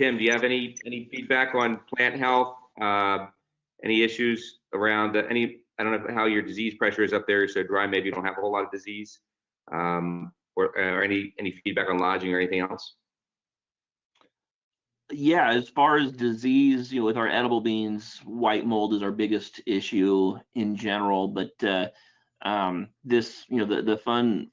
Tim, do you have any feedback on plant health? Any issues around I don't know how your disease pressure is up there. So dry, maybe you don't have a whole lot of disease, or any feedback on lodging or anything else? Yeah, as far as disease, with our edible beans, white mold is our biggest issue in general. But this, the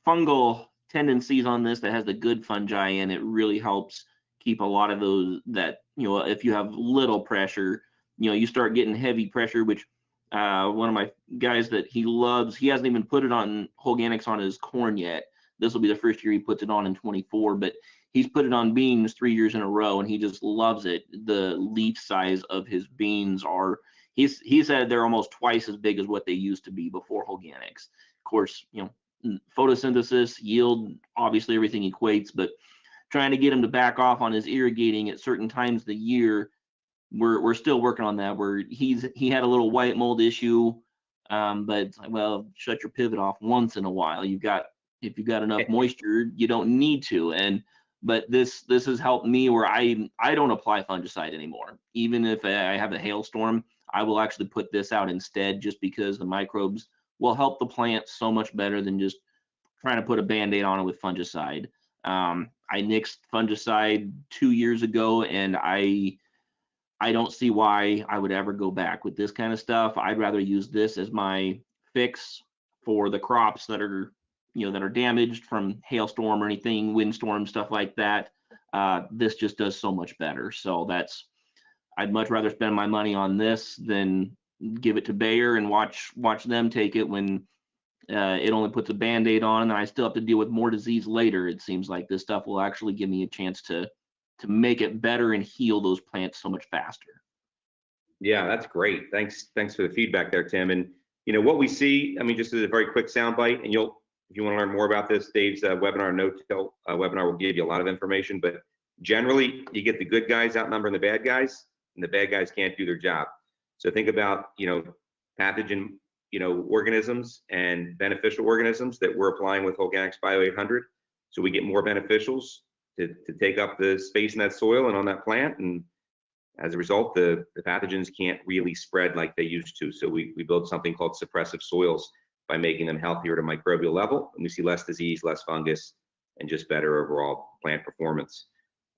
fungal tendencies on this that has the good fungi in it really helps keep a lot of those that, if you have little pressure, you start getting heavy pressure, which one of my guys that he loves, he hasn't even put it on Holganix on his corn yet. This will be the first year he puts it on in 24, but he's put it on beans 3 years in a row and he just loves it. The leaf size of his beans he said they're almost twice as big as what they used to be before Holganix. Of course, photosynthesis, yield, obviously everything equates, but trying to get him to back off on his irrigating at certain times of the year, we're still working on that. Where he had a little white mold issue, but well, shut your pivot off once in a while. If you've got enough moisture, you don't need to. But this has helped me where I don't apply fungicide anymore. Even if I have a hailstorm, I will actually put this out instead, just because the microbes will help the plant so much better than just trying to put a band-aid on it with fungicide. I nixed fungicide 2 years ago, and I don't see why I would ever go back with this kind of stuff. I'd rather use this as my fix for the crops that are damaged from hailstorm or anything, windstorm, stuff like that. This just does so much better. So I'd much rather spend my money on this than give it to Bayer and watch them take it when it only puts a band-aid on, and I still have to deal with more disease later. It seems like this stuff will actually give me a chance to make it better and heal those plants so much faster. Yeah, that's great. Thanks for the feedback there, Tim. And what we see, I mean, just as a very quick soundbite, and if you want to learn more about this, Dave's webinar, no-till webinar will give you a lot of information, but generally you get the good guys outnumbering the bad guys, and the bad guys can't do their job. So think about, pathogen, organisms and beneficial organisms that we're applying with Holganix Bio 800. So we get more beneficials to take up the space in that soil and on that plant. And as a result, the pathogens can't really spread like they used to. So we build something called suppressive soils by making them healthier at a microbial level. And we see less disease, less fungus, and just better overall plant performance.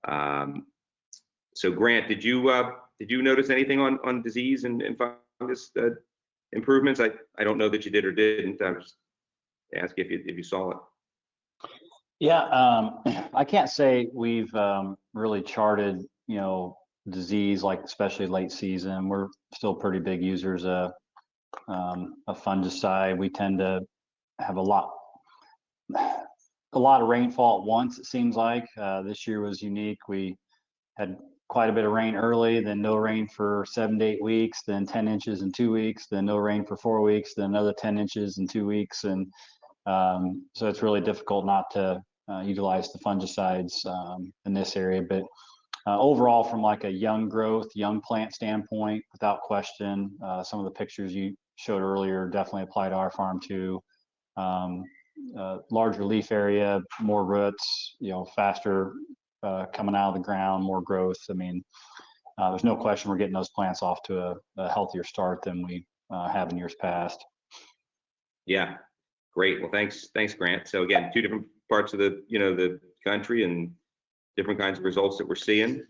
So Grant, did you notice anything on disease and fungus improvements? I don't know that you did or didn't. I was ask if you saw it. Yeah, I can't say we've really charted, disease, like especially late season. We're still pretty big users of fungicide. We tend to have a lot of rainfall at once, it seems like. This year was unique. We had quite a bit of rain early, then no rain for 7 to 8 weeks, then 10 inches in 2 weeks, then no rain for 4 weeks, then another 10 inches in 2 weeks. And so it's really difficult not to utilize the fungicides in this area. But overall, from like a young growth, young plant standpoint, without question, some of the pictures you showed earlier definitely apply to our farm too. Larger leaf area, more roots, faster coming out of the ground, more growth. I mean, there's no question we're getting those plants off to a healthier start than we have in years past. Yeah, great. Well, thanks, Grant. So again, 2 different parts of the country and different kinds of results that we're seeing.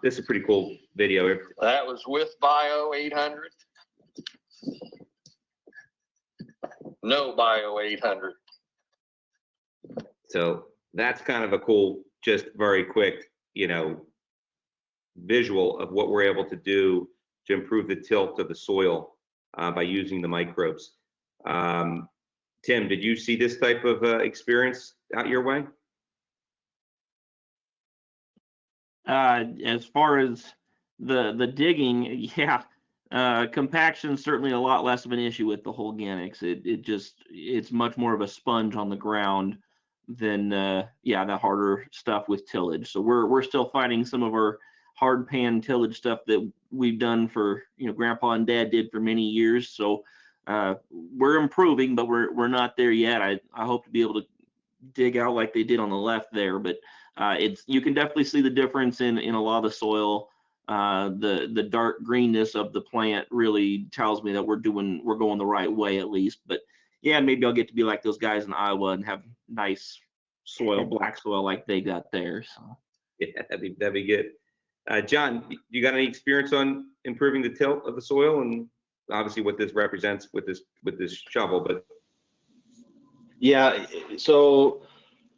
This is a pretty cool video. That was with Bio 800. No Bio 800. So that's kind of a cool, just very quick, visual of what we're able to do to improve the tilt of the soil by using the microbes. Tim, did you see this type of experience out your way? As far as the digging, yeah, compaction is certainly a lot less of an issue with the Holganix. It's much more of a sponge on the ground than the harder stuff with tillage. So we're still finding some of our hard pan tillage stuff that we've done for Grandpa and Dad did for many years. So we're improving, but we're not there yet. I hope to be able to dig out like they did on the left there, but you can definitely see the difference in a lot of the soil. The dark greenness of the plant really tells me that we're going the right way at least. But yeah, maybe I'll get to be like those guys in Iowa and have nice soil, black soil like they got there. So Yeah, that'd be good. John, you got any experience on improving the tilt of the soil, and obviously what this represents with this shovel? But yeah, so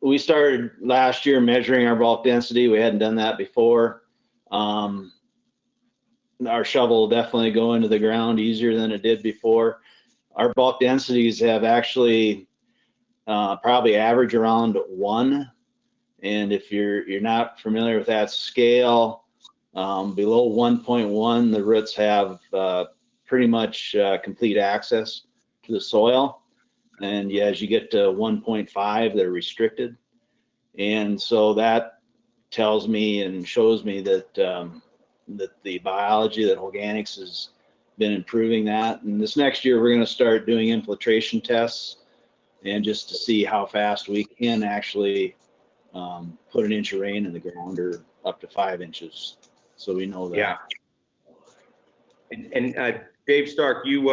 we started last year measuring our bulk density. We hadn't done that before. Our shovel will definitely go into the ground easier than it did before. Our bulk densities have actually probably average around 1. And if you're not familiar with that scale, below 1.1, the roots have pretty much complete access to the soil. And yeah, as you get to 1.5, they're restricted. And so that tells me and shows me that that the biology, that Holganix has been improving that. And this next year, we're going to start doing infiltration tests, and just to see how fast we can actually put an inch of rain in the ground, or up to 5 inches. So we know that. yeah. And Dave Stark, you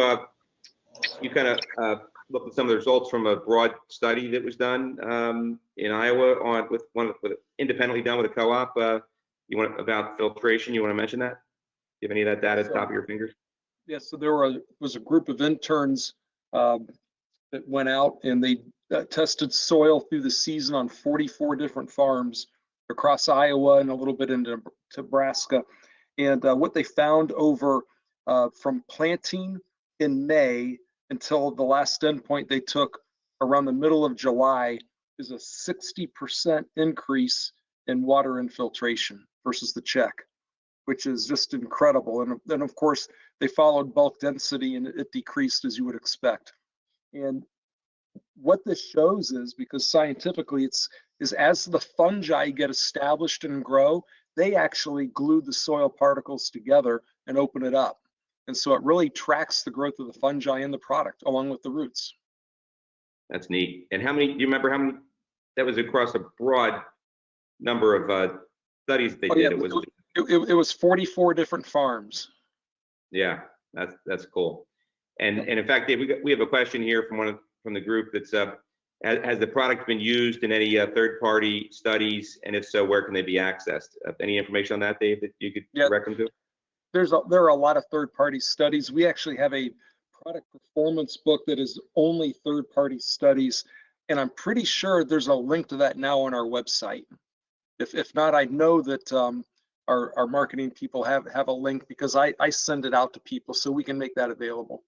kind of looked at some of the results from a broad study that was done in Iowa with independently done with a co-op. About filtration? You want to mention that? Do you have any of that data at the top of your fingers? Yeah, so there was a group of interns that went out and they tested soil through the season on 44 different farms across Iowa and a little bit into Nebraska. And what they found over from planting in May until the last endpoint they took around the middle of July is a 60% increase in water infiltration versus the check, which is just incredible. And then of course they followed bulk density, and it decreased as you would expect. And what this shows is, because scientifically is as the fungi get established and grow, they actually glue the soil particles together and open it up. And so it really tracks the growth of the fungi in the product along with the roots. That's neat. And do you remember how many? That was across a broad number of studies they did. It was 44 different farms. Yeah, that's cool. And in fact, Dave, we have a question here from the group that's has the product been used in any third-party studies, and if so, where can they be accessed? Any information on that, Dave, that you could direct them to? There are a lot of third-party studies. We actually have a product performance book that is only third-party studies, and I'm pretty sure there's a link to that now on our website. If not, I know that our marketing people have a link, because I send it out to people so we can make that available.